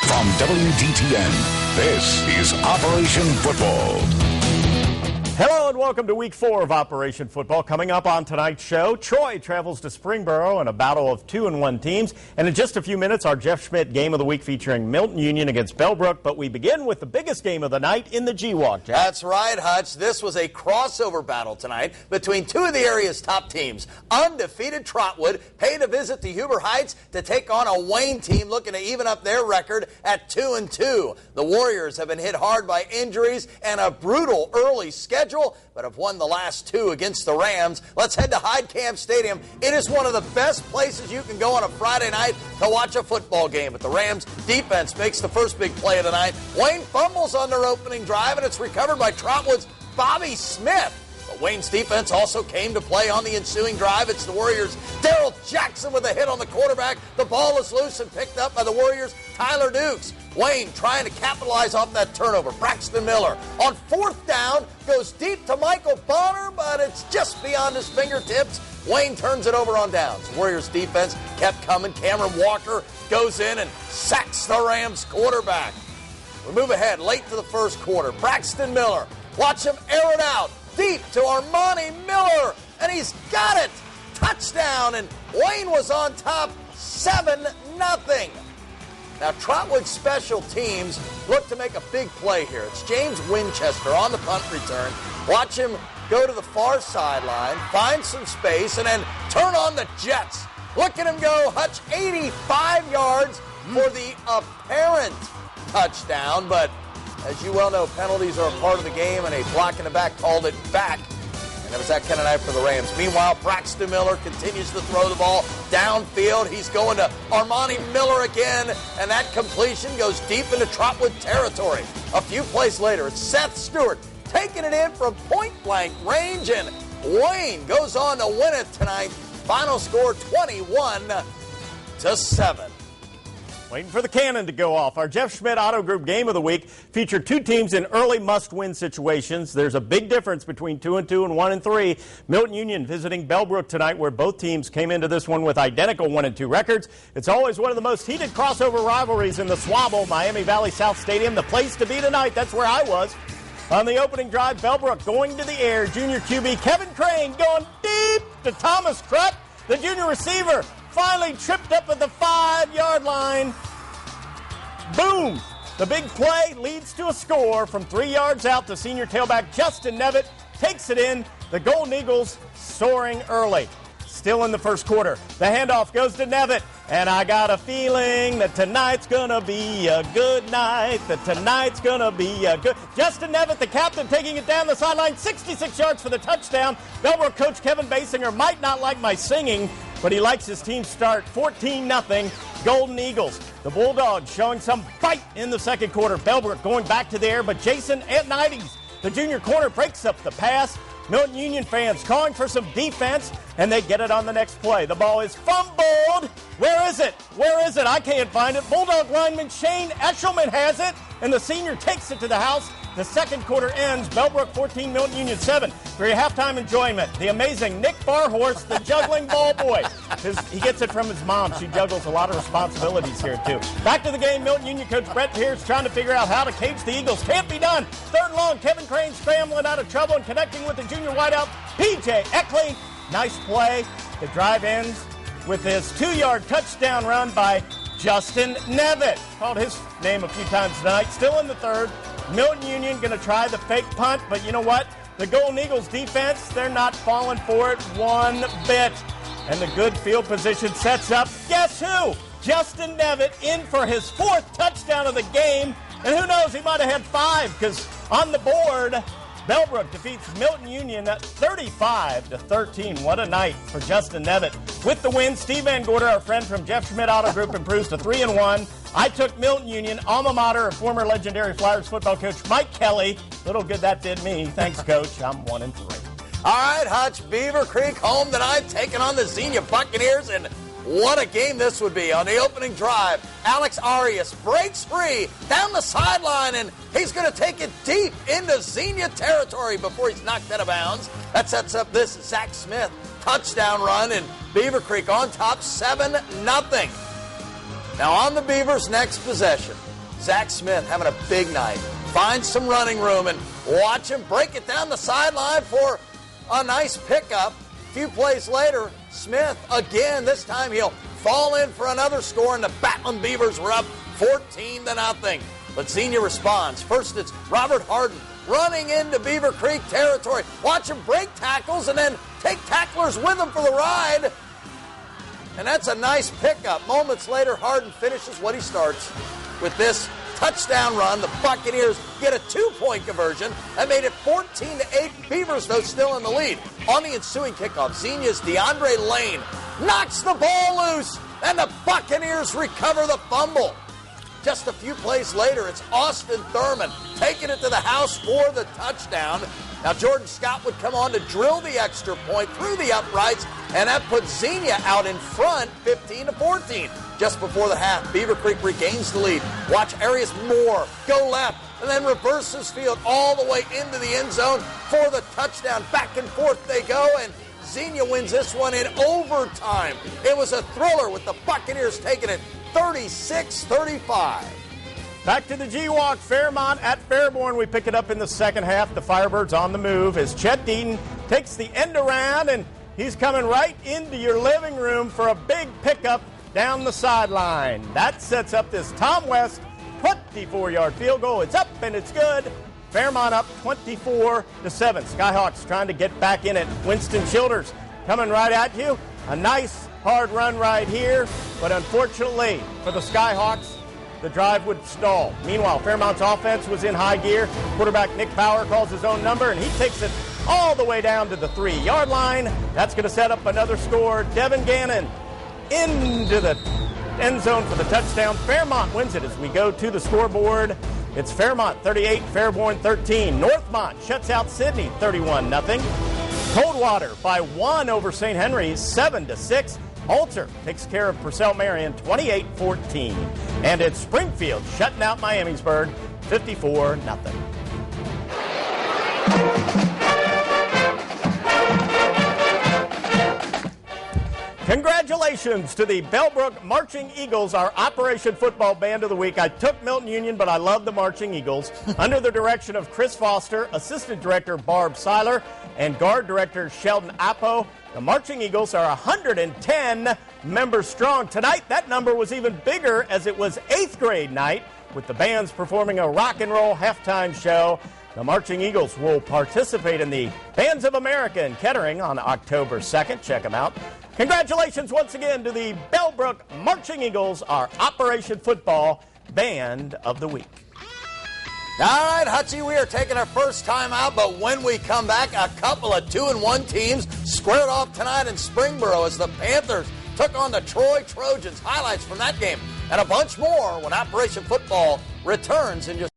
From WDTN, this is Operation Football. Hello and welcome to Week 4 of Operation Football. Coming up on tonight's show, Troy travels to Springboro in a battle of 2-1 teams. And in just a few minutes, our Jeff Schmidt Game of the Week featuring Milton Union against Bellbrook. But we begin with the biggest game of the night in the G-Walk, Jeff. That's right, Hutch. This was a crossover battle tonight between two of the area's top teams. Undefeated Trotwood paid a visit to Huber Heights to take on a Wayne team looking to even up their record at 2-2. The Warriors have been hit hard by injuries and a brutal early schedule, but have won the last two against the Rams. Let's head to Hyde Camp Stadium. It is one of the best places you can go on a Friday night to watch a football game. But the Rams defense makes the first big play of the night. Wayne fumbles on their opening drive, and it's recovered by Trotwood's Bobby Smith. But Wayne's defense also came to play on the ensuing drive. It's the Warriors' Daryl Jackson with a hit on the quarterback. The ball is loose and picked up by the Warriors' Tyler Dukes. Wayne trying to capitalize off that turnover. Braxton Miller on fourth down goes deep to Michael Bonner, but it's just beyond his fingertips. Wayne turns it over on downs. Warriors defense kept coming. Cameron Walker goes in and sacks the Rams quarterback. We move ahead late to the first quarter. Braxton Miller, watch him air it out deep to Armani Miller, and he's got it. Touchdown, and Wayne was on top 7-0. Now, Trotwood special teams look to make a big play here. It's James Winchester on the punt return. Watch him go to the far sideline, find some space, and then turn on the Jets. Look at him go, Hutch, 85 yards for the apparent touchdown, but as you well know, penalties are a part of the game, and a block in the back called it back. And it was that kind of night for the Rams. Meanwhile, Braxton Miller continues to throw the ball downfield. He's going to Armani Miller again, and that completion goes deep into Trotwood territory. A few plays later, it's Seth Stewart taking it in from point-blank range, and Wayne goes on to win it tonight. Final score 21-7. Waiting for the cannon to go off. Our Jeff Schmidt Auto Group Game of the Week featured two teams in early must-win situations. There's a big difference between 2-2 and 1-3. Milton Union visiting Bellbrook tonight, where both teams came into this one with identical 1-2 records. It's always one of the most heated crossover rivalries in the Swabble, Miami Valley South Stadium. The place to be tonight. That's where I was. On the opening drive, Bellbrook going to the air. Junior QB Kevin Crane going deep to Thomas Krupp. The junior receiver finally tripped up at the 5-yard line. Boom! The big play leads to a score from 3 yards out. The senior tailback Justin Nevitt takes it in. The Golden Eagles soaring early. Still in the first quarter. The handoff goes to Nevitt. And I got a feeling that tonight's going to be a good night. Justin Nevitt, the captain, taking it down the sideline. 66 yards for the touchdown. Bellbrook coach Kevin Basinger might not like my singing, but he likes his team start. 14-0 Golden Eagles. The Bulldogs showing some fight in the second quarter. Bellbrook going back to the air, but Jason Antonides, the junior corner, breaks up the pass. Milton Union fans calling for some defense, and they get it on the next play. The ball is fumbled. Where is it? I can't find it. Bulldog lineman Shane Eshelman has it, and the senior takes it to the house. The second quarter ends. Bellbrook 14, Milton Union 7. For your halftime enjoyment, the amazing Nick Barhorse, the juggling ball boy. He gets it from his mom. She juggles a lot of responsibilities here, too. Back to the game, Milton Union coach Brett Pierce trying to figure out how to cage the Eagles. Can't be done. Third and long, Kevin Crane scrambling out of trouble and connecting with the junior wideout, P.J. Eckley. Nice play. The drive ends with his 2-yard touchdown run by Justin Nevitt. Called his name a few times tonight. Still in the third. Milton Union going to try the fake punt, but you know what? The Golden Eagles defense, they're not falling for it one bit. And the good field position sets up, guess who? Justin Nevitt in for his 4th touchdown of the game. And who knows, he might have had 5, because on the board, Bellbrook defeats Milton Union 35-13. What a night for Justin Nevitt. With the win, Steve Van Gorder, our friend from Jeff Schmidt Auto Group, improves to 3-1. I took Milton Union, alma mater of former legendary Flyers football coach Mike Kelly. Little good that did me. Thanks, Coach. I'm 1-3. All right, Hutch, Beavercreek home tonight, taking on the Xenia Buccaneers, and what a game this would be. On the opening drive, Alex Arias breaks free down the sideline, and he's going to take it deep into Xenia territory before he's knocked out of bounds. That sets up this Zach Smith touchdown run, and Beavercreek on top 7-0. Now on the Beavers' next possession, Zach Smith having a big night. Finds some running room and watch him break it down the sideline for a nice pickup. A few plays later, Smith again, this time he'll fall in for another score, and the Battling Beavers were up 14-0. But Xenia responds. First, it's Robert Harden running into Beavercreek territory. Watch him break tackles and then take tacklers with him for the ride. And that's a nice pickup. Moments later, Harden finishes what he starts with this touchdown run. The Buccaneers get a 2-point conversion. That made it 14-8. Beavers, though, still in the lead. On the ensuing kickoff, Xenia's DeAndre Lane knocks the ball loose, and the Buccaneers recover the fumble. Just a few plays later, it's Austin Thurman taking it to the house for the touchdown. Now, Jordan Scott would come on to drill the extra point through the uprights, and that puts Xenia out in front 15-14. Just before the half, Beavercreek regains the lead. Watch Arias Moore go left and then reverses field all the way into the end zone for the touchdown. Back and forth they go, and Xenia wins this one in overtime. It was a thriller with the Buccaneers taking it 36-35. Back to the G-Walk, Fairmont at Fairborn. We pick it up in the second half. The Firebirds on the move as Chet Deaton takes the end around, and he's coming right into your living room for a big pickup down the sideline. That sets up this Tom West 24-yard field goal. It's up and it's good. Fairmont up 24-7. Skyhawks trying to get back in it. Winston Childers coming right at you. A nice hard run right here, but unfortunately for the Skyhawks, the drive would stall. Meanwhile, Fairmont's offense was in high gear. Quarterback Nick Power calls his own number, and he takes it all the way down to the 3-yard line. That's going to set up another score. Devin Gannon into the end zone for the touchdown. Fairmont wins it as we go to the scoreboard. It's Fairmont 38, Fairborn 13. Northmont shuts out Sydney 31-0. Coldwater by 1 over St. Henry's 7-6. Alter takes care of Purcell Marion 28-14. And it's Springfield shutting out Miamisburg 54-0. Congratulations to the Bellbrook Marching Eagles, our Operation Football Band of the Week. I took Milton Union, but I love the Marching Eagles. Under the direction of Chris Foster, Assistant Director Barb Seiler, and Guard Director Sheldon Appo, the Marching Eagles are 110 members strong. Tonight, that number was even bigger as it was 8th grade night, with the bands performing a rock and roll halftime show. The Marching Eagles will participate in the Bands of America in Kettering on October 2nd. Check them out. Congratulations once again to the Bellbrook Marching Eagles, our Operation Football Band of the Week. All right, Hutchie, we are taking our first time out, but when we come back, a couple of 2-1 teams squared off tonight in Springboro as the Panthers took on the Troy Trojans. Highlights from that game and a bunch more when Operation Football returns in just